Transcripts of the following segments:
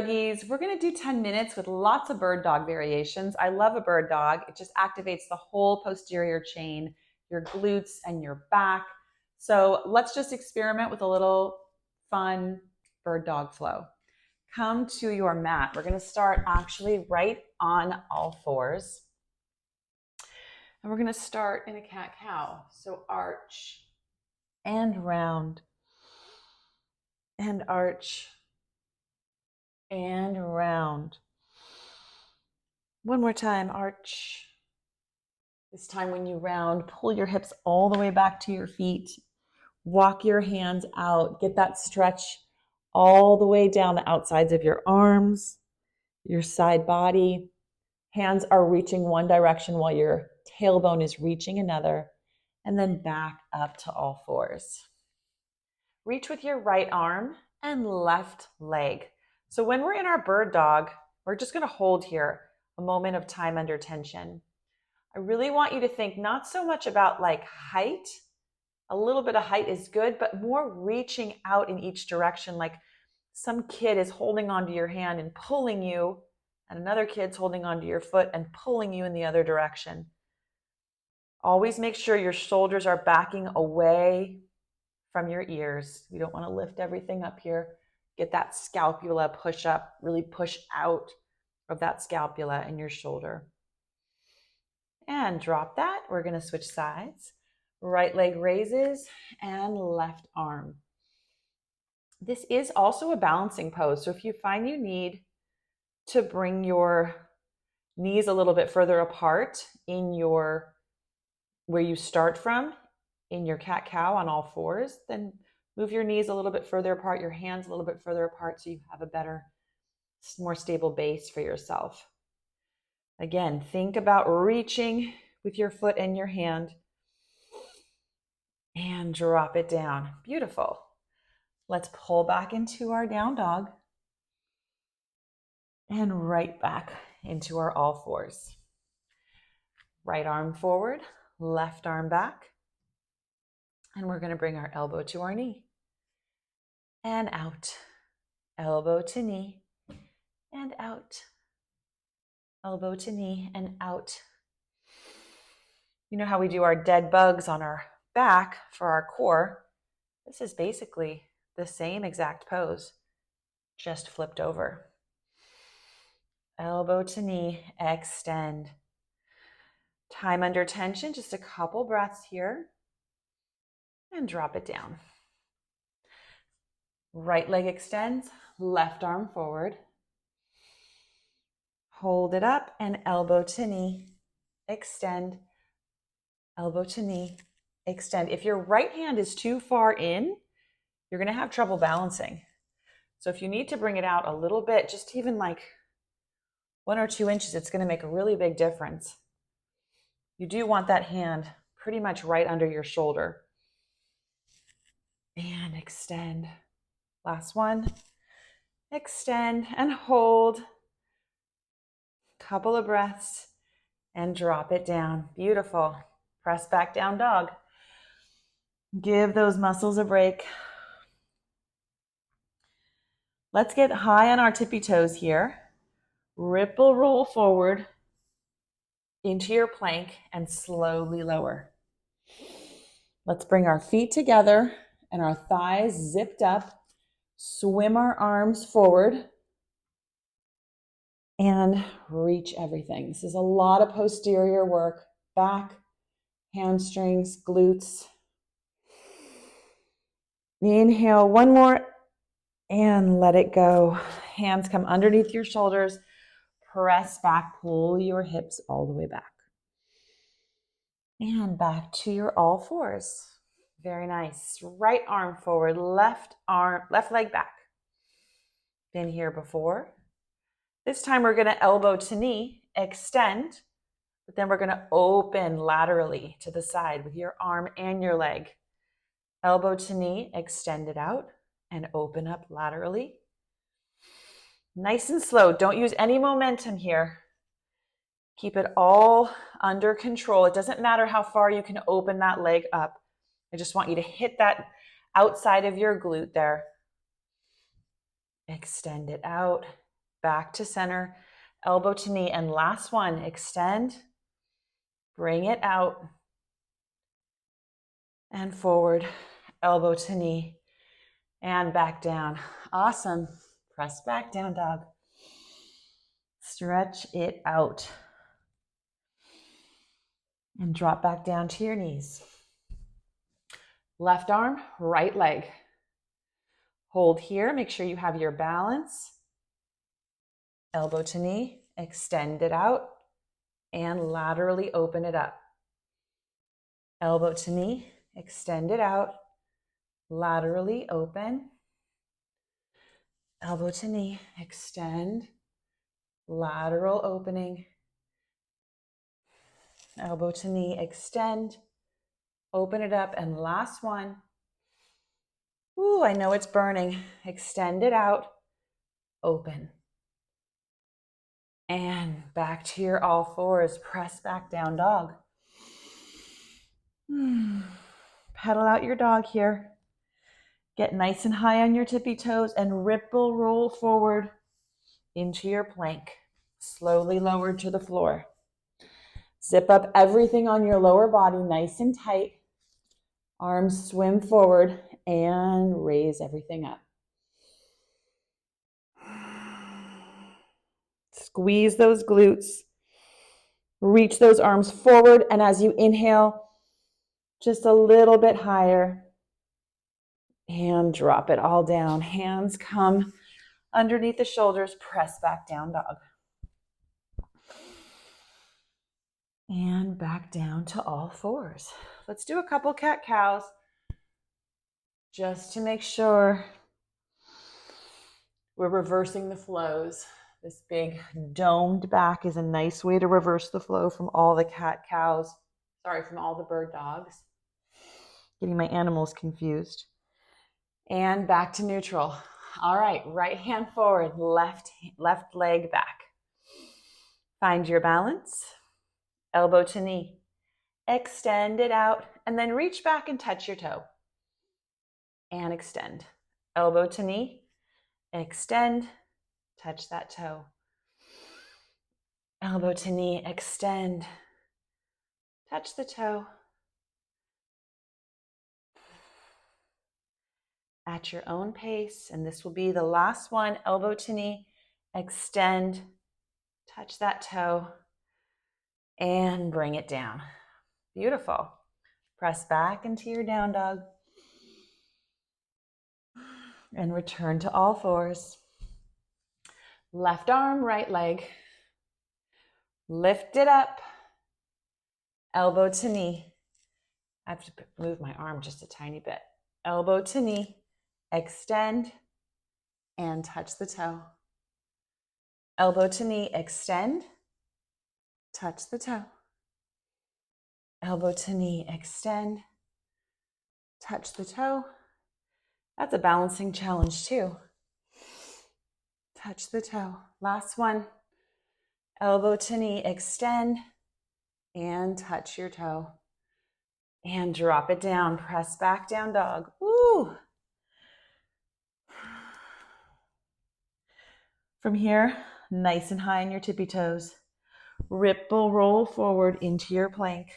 yogis. We're going to do 10 minutes with lots of bird dog variations. I love a bird dog. It just activates the whole posterior chain, your glutes and your back. So let's just experiment with a little fun bird dog flow. Come to your mat. We're going to start actually right on all fours. And we're going to start in a cat-cow. So arch and round and arch and round. One more time, arch. This time when you round, pull your hips all the way back to your feet. Walk your hands out. Get that stretch all the way down the outsides of your arms, your side body. Hands are reaching one direction while your tailbone is reaching another, and then back up to all fours. Reach with your right arm and left leg. So when we're in our bird dog, we're just going to hold here a moment of time under tension. I really want you to think not so much about like height. A little bit of height is good, but more reaching out in each direction, like some kid is holding onto your hand and pulling you, and another kid's holding onto your foot and pulling you in the other direction. Always make sure your shoulders are backing away from your ears. We don't want to lift everything up here. Get that scapula push up, really push out of that scapula and your shoulder. And drop that. We're going to switch sides. Right leg raises and left arm. This is also a balancing pose. So if you find you need to bring your knees a little bit further apart in your, where you start from, in your cat-cow on all fours, then move your knees a little bit further apart, your hands a little bit further apart so you have a better, more stable base for yourself. Again, think about reaching with your foot and your hand and drop it down. Beautiful. Let's pull back into our down dog and right back into our all fours. Right arm forward, left arm back. And we're going to bring our elbow to our knee and out. Elbow to knee and out. Elbow to knee and out. You know how we do our dead bugs on our back for our core? This is basically the same exact pose, just flipped over. Elbow to knee, extend. Time under tension, just a couple breaths here. And drop it down. Right leg extends, left arm forward. Hold it up and elbow to knee, extend. Elbow to knee, extend. If your right hand is too far in, you're going to have trouble balancing. So if you need to bring it out a little bit, just even like 1 or 2 inches, it's going to make a really big difference. You do want that hand pretty much right under your shoulder. And extend. Last one. Extend and hold. Couple of breaths and drop it down. Beautiful. Press back down dog. Give those muscles a break. Let's get high on our tippy toes here. Ripple roll forward into your plank and slowly lower. Let's bring our feet together and our thighs zipped up. Swim our arms forward and reach everything. This is a lot of posterior work. Back, hamstrings, glutes. Inhale, one more, and let it go. Hands come underneath your shoulders. Press back, pull your hips all the way back. And back to your all fours. Very nice. Right arm forward, left leg back. Been here before. This time we're going to elbow to knee, extend, but then we're going to open laterally to the side with your arm and your leg. Elbow to knee, extend it out and open up laterally. Nice and slow. Don't use any momentum here. Keep it all under control. It doesn't matter how far you can open that leg up. I just want you to hit that outside of your glute there. Extend it out back to center, elbow to knee, and last one, extend, bring it out, and forward, elbow to knee, and back down. Awesome. Press back down dog. Stretch it out. And drop back down to your knees. Left arm, right leg. Hold here, make sure you have your balance. Elbow to knee, extend it out, and laterally open it up. Elbow to knee, extend it out, laterally open. Elbow to knee, extend, lateral opening. Elbow to knee, extend, open it up, and last one. Ooh, I know it's burning. Extend it out, open. And back to your all fours, press back down dog. Pedal out your dog here. Get nice and high on your tippy toes and ripple roll forward into your plank. Slowly lower to the floor. Zip up everything on your lower body nice and tight. Arms swim forward and raise everything up. Squeeze those glutes. Reach those arms forward, and as you inhale, just a little bit higher. And drop it all down. Hands come underneath the shoulders. Press back down dog. And back down to all fours. Let's do a couple cat-cows just to make sure we're reversing the flows. This big domed back is a nice way to reverse the flow from all the cat-cows. Sorry, from all the bird dogs. Getting my animals confused. And back to neutral. All right, right hand forward, left leg back. Find your balance. Elbow to knee. Extend it out, and then reach back and touch your toe. And extend. Elbow to knee. Extend. Touch that toe. Elbow to knee. Extend. Touch the toe. At your own pace, and this will be the last one. Elbow to knee. Extend. Touch that toe. And bring it down. Beautiful. Press back into your down dog. And return to all fours. Left arm, right leg. Lift it up. Elbow to knee. I have to move my arm just a tiny bit. Elbow to knee. Extend. And touch the toe. Elbow to knee. Extend. Touch the toe. Elbow to knee, extend, touch the toe. That's a balancing challenge too. Touch the toe. Last one. Elbow to knee, extend, and touch your toe. And drop it down. Press back down dog. Woo! From here, nice and high on your tippy toes. Ripple roll forward into your plank.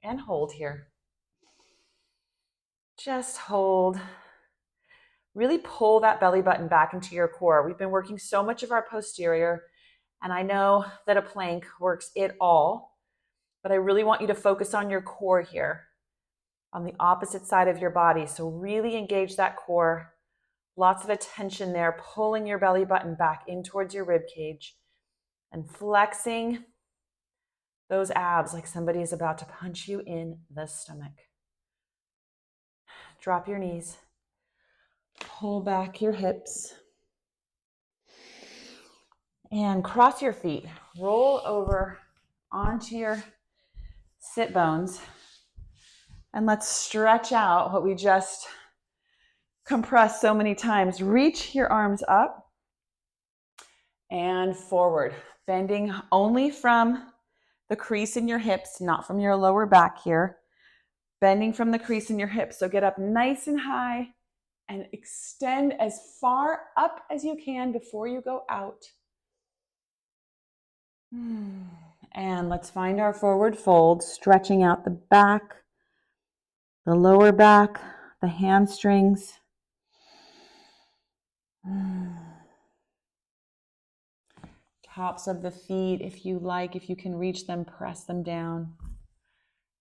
And hold here. Just hold. Really pull that belly button back into your core. We've been working so much of our posterior, and I know that a plank works it all, but I really want you to focus on your core here, on the opposite side of your body. So really engage that core. Lots of attention there, pulling your belly button back in towards your rib cage and flexing those abs like somebody is about to punch you in the stomach. Drop your knees. Pull back your hips. And cross your feet. Roll over onto your sit bones. And let's stretch out what we just compressed so many times. Reach your arms up and forward. Bending only from the crease in your hips, not from your lower back here. Bending from the crease in your hips. So get up nice and high and extend as far up as you can before you go out. And let's find our forward fold, stretching out the back, the lower back, the hamstrings. Tops of the feet, if you like, if you can reach them, press them down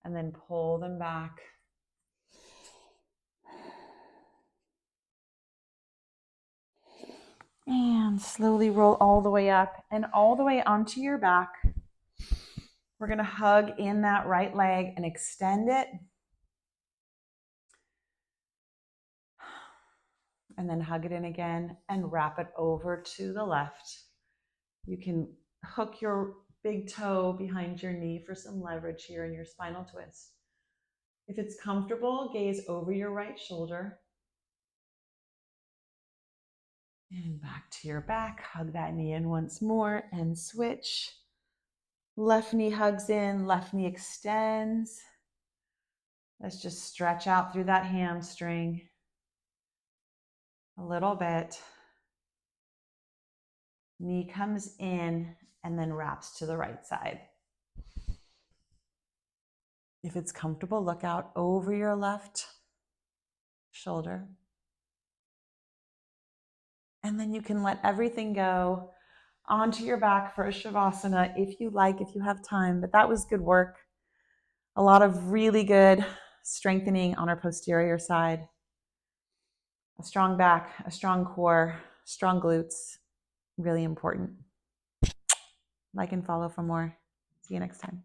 and then pull them back. And slowly roll all the way up and all the way onto your back. We're going to hug in that right leg and extend it. And then hug it in again and wrap it over to the left. You can hook your big toe behind your knee for some leverage here in your spinal twist. If it's comfortable, gaze over your right shoulder. And back to your back. Hug that knee in once more and switch. Left knee hugs in, left knee extends. Let's just stretch out through that hamstring a little bit. Knee comes in and then wraps to the right side. If it's comfortable, look out over your left shoulder. And then you can let everything go onto your back for a Shavasana if you like, if you have time. But that was good work. A lot of really good strengthening on our posterior side. A strong back, a strong core, strong glutes. Really important. Like and follow for more. See you next time.